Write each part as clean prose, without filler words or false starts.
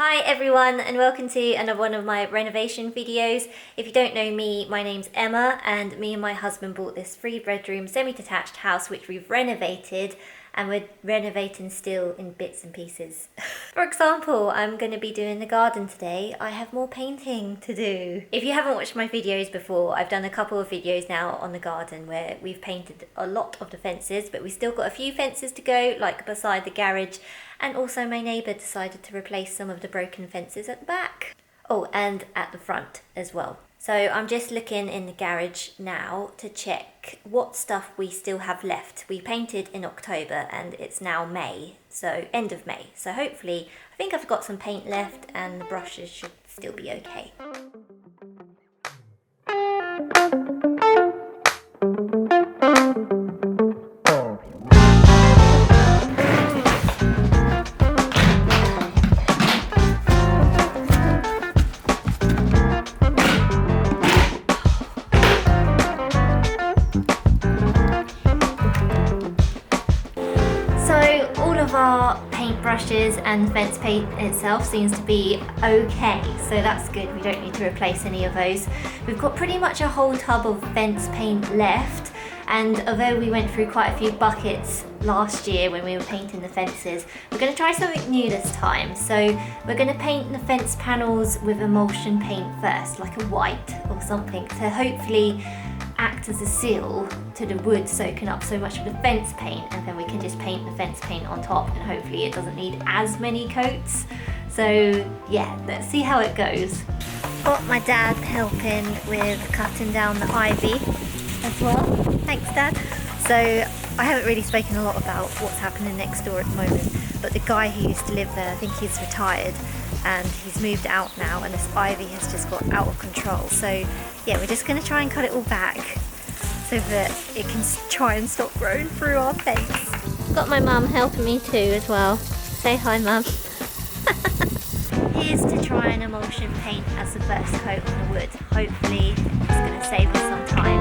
Hi everyone and welcome to another one of my renovation videos. If you don't know me, my name's Emma and me and my husband bought this 3-bedroom semi-detached house which we've renovated, and we're renovating still in bits and pieces. For example, I'm going to be doing the garden today. I have more painting to do. If you haven't watched my videos before, I've done a couple of videos now on the garden where we've painted a lot of the fences, but we've still got a few fences to go, like beside the garage, and also my neighbour decided to replace some of the broken fences at the back. Oh, and at the front as well. So I'm just looking in the garage now to check what stuff we still have left. We painted in October and it's now May, so end of May. So hopefully, I think I've got some paint left and the brushes should still be okay. Our paintbrushes and fence paint itself seems to be okay, so that's good. We don't need to replace any of those. We've got pretty much a whole tub of fence paint left, and although we went through quite a few buckets last year when we were painting the fences, we're going to try something new this time. So we're going to paint the fence panels with emulsion paint first, like a white or something, to hopefully act as a seal to the wood soaking up so much of the fence paint, and then we can just paint the fence paint on top and hopefully it doesn't need as many coats. So yeah, let's see how it goes. Got my dad helping with cutting down the ivy as well. Thanks, Dad. So I haven't really spoken a lot about what's happening next door at the moment, but the guy who used to live there, I think he's retired and he's moved out now, and this ivy has just got out of control. So yeah, we're just going to try and cut it all back so that it can try and stop growing through our fence. Got my mum helping me too as well. Say hi, Mum. Here's to try and emulsion paint as the first coat on the wood. Hopefully it's going to save us some time.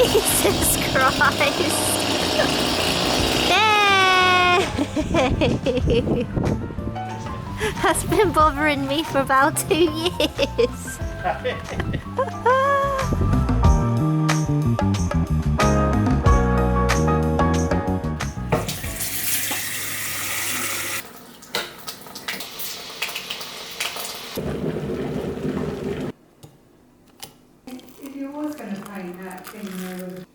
Jesus Christ! Yay! That's been bothering me for about 2 years. If you was going to paint that thing there,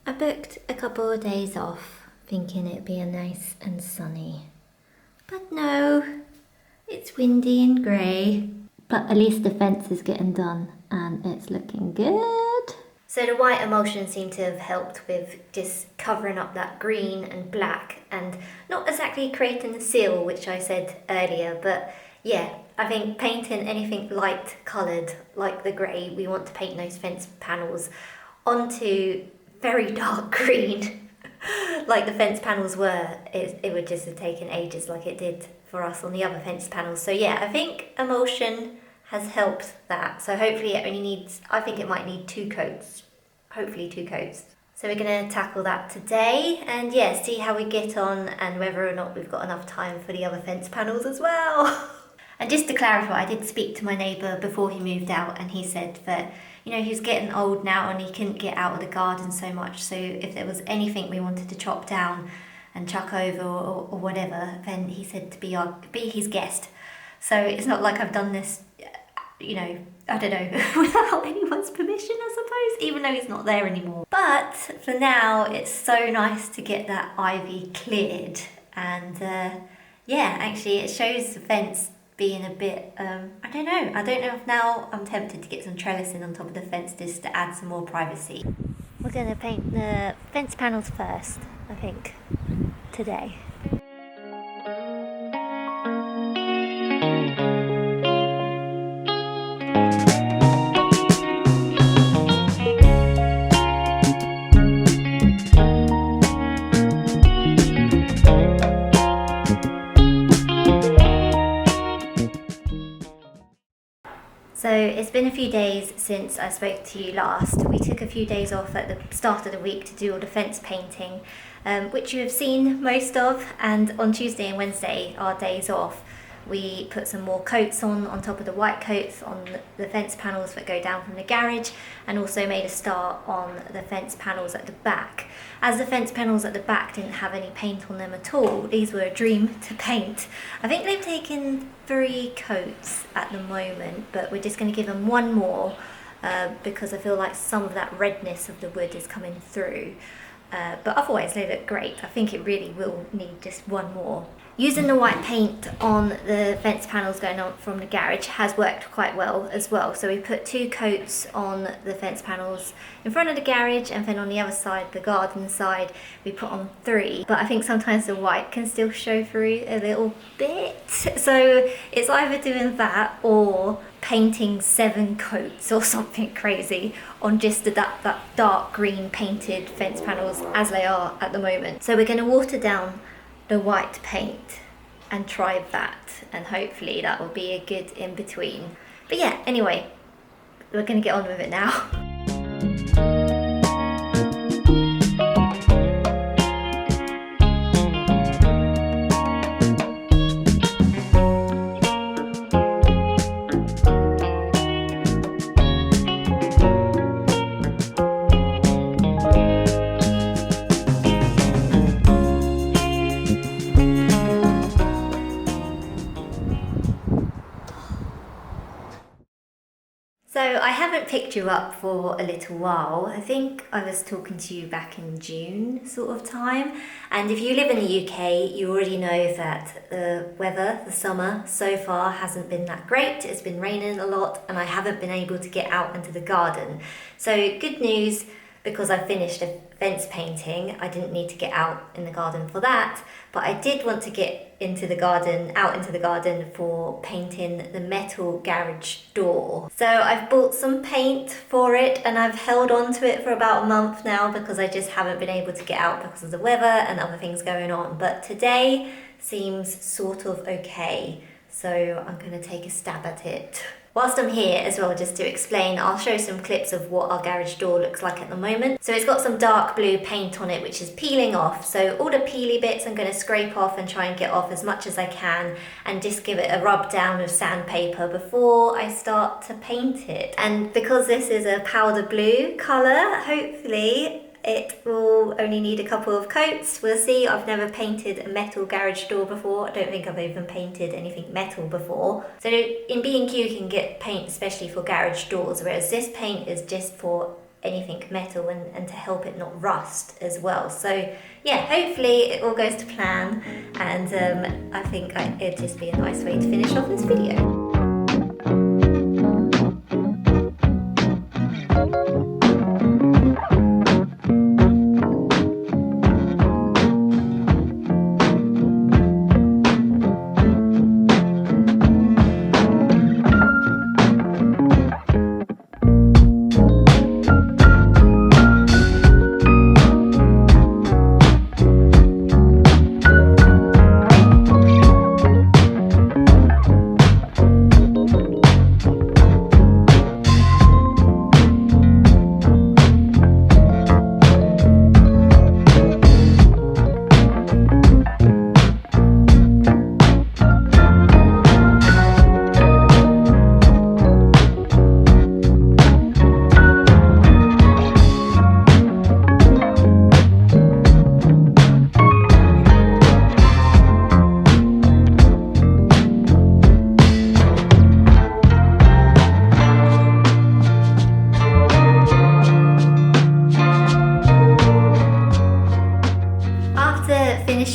I booked a couple of days off thinking it'd be nice and sunny, but no, it's windy and grey. But at least the fence is getting done and it's looking good. So the white emulsion seemed to have helped with just covering up that green and black and not exactly creating a seal, which I said earlier, but yeah, I think painting anything light coloured like the grey, we want to paint those fence panels onto very dark green like the fence panels were. It would just have taken ages like it did for us on the other fence panels. So yeah, I think emulsion has helped that. So hopefully it only needs, I think it might need 2 coats. Hopefully 2 coats. So we're going to tackle that today and yeah, see how we get on and whether or not we've got enough time for the other fence panels as well. And just to clarify, I did speak to my neighbour before he moved out and he said that, you know, he's getting old now and he couldn't get out of the garden so much. So if there was anything we wanted to chop down and chuck over or whatever, then he said to be his guest. So it's not like I've done this I don't know, without anyone's permission, I suppose, even though he's not there anymore. But for now, it's so nice to get that ivy cleared. And yeah, actually it shows the fence being a bit, I don't know if now I'm tempted to get some trellising on top of the fence just to add some more privacy. We're going to paint the fence panels first, I think, today. So it's been a few days since I spoke to you last. We took a few days off at the start of the week to do all the fence painting, which you have seen most of, and on Tuesday and Wednesday, our days off, we put some more coats on top of the white coats on the fence panels that go down from the garage, and also made a start on the fence panels at the back. As the fence panels at the back didn't have any paint on them at all, these were a dream to paint. I think they've taken 3 coats at the moment, but we're just going to give them one more because I feel like some of that redness of the wood is coming through. But otherwise they look great. I think it really will need just one more. Using the white paint on the fence panels going on from the garage has worked quite well as well. So we put 2 coats on the fence panels in front of the garage, and then on the other side, the garden side, we put on 3. But I think sometimes the white can still show through a little bit. So it's either doing that or painting 7 coats or something crazy on just that dark green painted fence panels as they are at the moment. So we're going to water down the white paint and try that, and hopefully that will be a good in between. But yeah, anyway, we're going to get on with it now. So I haven't picked you up for a little while. I think I was talking to you back in June sort of time. And if you live in the UK, you already know that the weather, the summer, so far hasn't been that great. It's been raining a lot and I haven't been able to get out into the garden. So good news, because I finished a fence painting, I didn't need to get out in the garden for that, but I did want to get out into the garden for painting the metal garage door. So I've bought some paint for it and I've held on to it for about a month now because I just haven't been able to get out because of the weather and other things going on. But today seems sort of okay, so I'm going to take a stab at it. Whilst I'm here as well, just to explain, I'll show some clips of what our garage door looks like at the moment. So it's got some dark blue paint on it, which is peeling off. So all the peely bits I'm going to scrape off and try and get off as much as I can, and just give it a rub down with sandpaper before I start to paint it. And because this is a powder blue colour, hopefully it will only need a couple of coats. We'll see. I've never painted a metal garage door before. I don't think I've even painted anything metal before. So in B&Q you can get paint especially for garage doors, whereas this paint is just for anything metal and to help it not rust as well. So yeah, hopefully it all goes to plan, and I think it'd just be a nice way to finish off this video.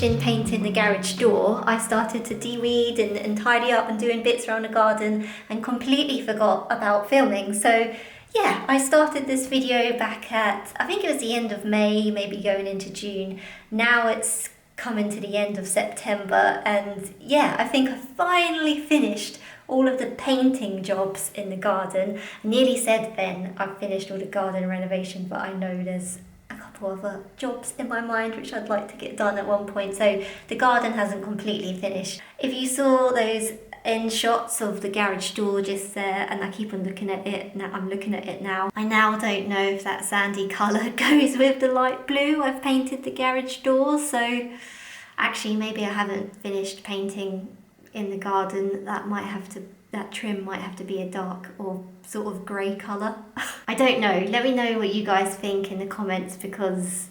finishing painting the garage door, I started to de-weed and tidy up and doing bits around the garden and completely forgot about filming. So yeah, I started this video back at, I think it was the end of May, maybe going into June. Now it's coming to the end of September, and yeah, I think I finally finished all of the painting jobs in the garden. I nearly said then I've finished all the garden renovation, but I know there's a couple other jobs in my mind which I'd like to get done at one point, so the garden hasn't completely finished. If you saw those end shots of the garage door just there, and I keep on looking at it now, I'm looking at it now. I now don't know if that sandy colour goes with the light blue I've painted the garage door, so actually maybe I haven't finished painting in the garden. That trim might have to be a dark or sort of grey colour. I don't know, let me know what you guys think in the comments, because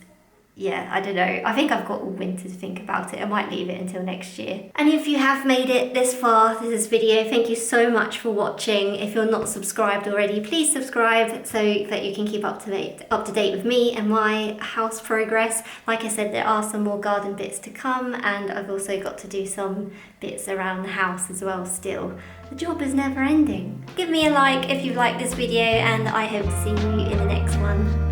yeah, I don't know. I think I've got all winter to think about it. I might leave it until next year. And if you have made it this far through this video, thank you so much for watching. If you're not subscribed already, please subscribe so that you can keep up to date with me and my house progress. Like I said, there are some more garden bits to come, and I've also got to do some bits around the house as well still. The job is never ending. Give me a like if you like this video, and I hope to see you in the next one.